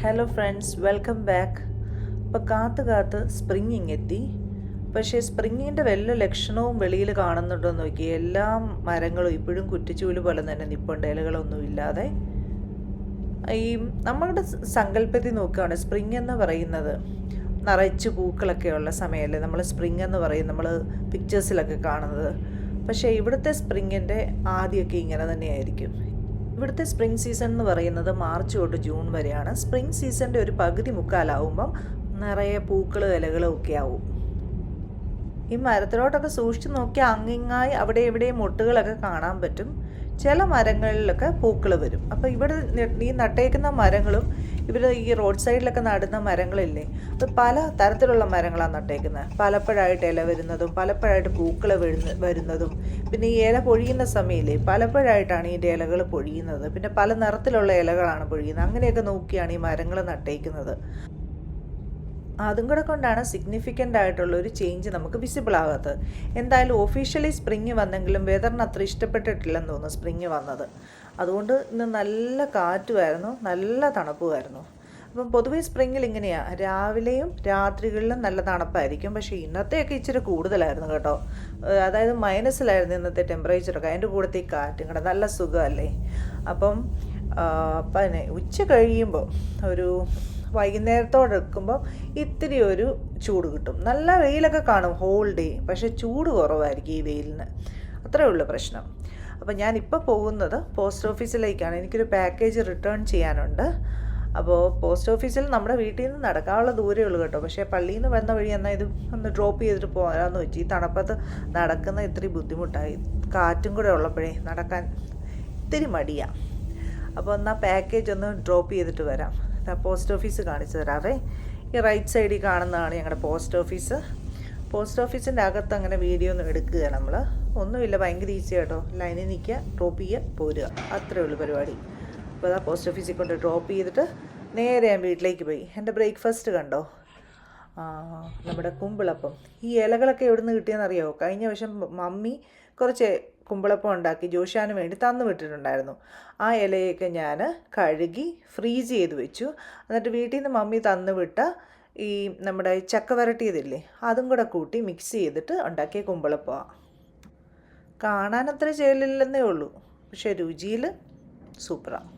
Hello friends, welcome back. ഇപ്പോൾ കാത്ത് spring ഇങ്ങെത്തി. പക്ഷേ സ്പ്രിങ്ങിൻ്റെ വല്ല ലക്ഷണവും വെളിയിൽ കാണുന്നുണ്ടോ എന്ന് നോക്കി. എല്ലാ മരങ്ങളും ഇപ്പോഴും കുറ്റിച്ചൂല് പോലെ തന്നെ നിപ്പുണ്ട്, ഇലകളൊന്നും ഇല്ലാതെ. ഈ നമ്മളുടെ സങ്കല്പത്തിൽ നോക്കുകയാണ് സ്പ്രിങ് എന്ന് പറയുന്നത് നിറച്ച് പൂക്കളൊക്കെ ഉള്ള സമയമല്ലേ നമ്മൾ സ്പ്രിങ് എന്ന് പറയും, നമ്മൾ പിക്ചേഴ്സിലൊക്കെ കാണുന്നത്. പക്ഷേ ഇവിടുത്തെ സ്പ്രിങ്ങിൻ്റെ ആദ്യമൊക്കെ ഇങ്ങനെ തന്നെയായിരിക്കും. ഇവിടുത്തെ സ്പ്രിംഗ് സീസൺ എന്ന് പറയുന്നത് മാർച്ച് തൊട്ട് ജൂൺ വരെയാണ്. സ്പ്രിംഗ് സീസണിൻ്റെ ഒരു പകുതി മുക്കാലാവുമ്പം നിറയെ പൂക്കളും ഇലകളും ഒക്കെ ആവും. ഈ മരത്തിലോട്ടൊക്കെ സൂക്ഷിച്ച് നോക്കിയാൽ അങ്ങിങ്ങായി അവിടെ എവിടെയും മൊട്ടുകളൊക്കെ കാണാൻ പറ്റും. ചില മരങ്ങളിലൊക്കെ പൂക്കൾ വരും. അപ്പോൾ ഇവിടെ ഈ നട്ടേക്കുന്ന മരങ്ങളും ഇവർ ഈ റോഡ് സൈഡിലൊക്കെ നടുന്ന മരങ്ങളില്ലേ, അത് പല തരത്തിലുള്ള മരങ്ങളാണ് നട്ടേക്കുന്നത്. പലപ്പോഴായിട്ട് ഇല വരുന്നതും പലപ്പോഴായിട്ട് പൂക്കൾ വരുന്നതും പിന്നെ ഈ ഇല പൊഴിയുന്ന സമയമില്ലേ പലപ്പോഴായിട്ടാണ് ഇതിൻ്റെ ഇലകൾ പൊഴിയുന്നത്. പിന്നെ പല നിറത്തിലുള്ള ഇലകളാണ് പൊഴിയുന്നത്. അങ്ങനെയൊക്കെ നോക്കിയാണ് ഈ മരങ്ങൾ നട്ടേക്കുന്നത്. അതും കൂടെ കൊണ്ടാണ് സിഗ്നിഫിക്കൻ്റ് ആയിട്ടുള്ളൊരു ചേഞ്ച് നമുക്ക് വിസിബിൾ ആകാത്തത്. എന്തായാലും ഒഫീഷ്യലി സ്പ്രിങ് വന്നെങ്കിലും വെതറിന് അത്ര ഇഷ്ടപ്പെട്ടിട്ടില്ലെന്ന് തോന്നുന്നു സ്പ്രിങ് വന്നത്. അതുകൊണ്ട് ഇന്ന് നല്ല കാറ്റുമായിരുന്നു, നല്ല തണുപ്പുമായിരുന്നു. അപ്പം പൊതുവേ സ്പ്രിങ്ങിൽ ഇങ്ങനെയാണ്, രാവിലെയും രാത്രികളിലും നല്ല തണുപ്പായിരിക്കും. പക്ഷേ ഇന്നത്തെയൊക്കെ ഇച്ചിരി കൂടുതലായിരുന്നു കേട്ടോ. അതായത് മൈനസിലായിരുന്നു ഇന്നത്തെ ടെമ്പറേച്ചറൊക്കെ. അതിൻ്റെ കൂടത്തെ ഈ കാറ്റും കൂടെ നല്ല സുഖമല്ലേ. അപ്പം പിന്നെ ഉച്ച കഴിയുമ്പോൾ ഒരു വൈകുന്നേരത്തോടെ എടുക്കുമ്പോൾ ഇത്തിരി ഒരു ചൂട് കിട്ടും. നല്ല വെയിലൊക്കെ കാണും ഹോൾ ഡേ, പക്ഷേ ചൂട് കുറവായിരിക്കും ഈ വെയിലിന്. അത്രയേ ഉള്ളൂ പ്രശ്നം. അപ്പോൾ ഞാനിപ്പോൾ പോകുന്നത് പോസ്റ്റ് ഓഫീസിലേക്കാണ്. എനിക്കൊരു പാക്കേജ് റിട്ടേൺ ചെയ്യാനുണ്ട്. അപ്പോൾ പോസ്റ്റ് ഓഫീസിൽ നമ്മുടെ വീട്ടിൽ നിന്ന് നടക്കാനുള്ള ദൂരമേ ഉള്ളൂ കേട്ടോ. പക്ഷേ പള്ളിയിൽ നിന്ന് വന്ന വഴി എന്നാൽ ഇത് ഒന്ന് ഡ്രോപ്പ് ചെയ്തിട്ട് പോകാമെന്ന് വെച്ചു. ഈ തണുപ്പത്ത് നടക്കുന്ന ഇത്തിരി ബുദ്ധിമുട്ടായി, കാറ്റും കൂടെ ഉള്ളപ്പോഴേ നടക്കാൻ ഇത്തിരി മടിയാണ്. അപ്പോൾ എന്നാൽ പാക്കേജ് ഒന്ന് ഡ്രോപ്പ് ചെയ്തിട്ട് വരാം. പോസ്റ്റ് ഓഫീസ് കാണിച്ചു തരാവേ. ഈ റൈറ്റ് സൈഡിൽ കാണുന്നതാണ് ഞങ്ങളുടെ പോസ്റ്റ് ഓഫീസ്. പോസ്റ്റ് ഓഫീസിൻ്റെ അകത്ത് അങ്ങനെ വീഡിയോ ഒന്നും എടുക്കുക നമ്മൾ ഒന്നുമില്ല, ഭയങ്കര ഈസി കേട്ടോ. ലൈനിൽ നിൽക്കുക, ഡ്രോപ്പ് ചെയ്യുക, പോരുക, അത്രയേ ഉള്ളൂ പരിപാടി. അപ്പോൾ അതാ പോസ്റ്റ് ഓഫീസിൽ കൊണ്ട് ഡ്രോപ്പ് ചെയ്തിട്ട് നേരെ ഞാൻ വീട്ടിലേക്ക് പോയി. എൻ്റെ ബ്രേക്ക്ഫാസ്റ്റ് കണ്ടോ, നമ്മുടെ കുമ്പിളപ്പം. ഈ ഇലകളൊക്കെ എവിടെ നിന്ന് കിട്ടിയെന്നറിയാമോ? കഴിഞ്ഞ വർഷം മമ്മി കുറച്ച് കുമ്പിളപ്പം ഉണ്ടാക്കി ജോഷാന് വേണ്ടി തന്നു വിട്ടിട്ടുണ്ടായിരുന്നു. ആ ഇലയൊക്കെ ഞാൻ കഴുകി ഫ്രീസ് ചെയ്ത് വെച്ചു. എന്നിട്ട് വീട്ടിൽ നിന്ന് മമ്മി തന്നു വിട്ട ഈ നമ്മുടെ ചക്ക വരട്ടിയതില്ലേ, അതും കൂടെ കൂട്ടി മിക്സ് ചെയ്തിട്ട് ഉണ്ടാക്കിയ കുമ്പിളപ്പമാണ്. കാണാൻ അത്ര ചേലില്ലെന്നേ ഉള്ളൂ, പക്ഷേ രുചിയിൽ സൂപ്പറാണ്.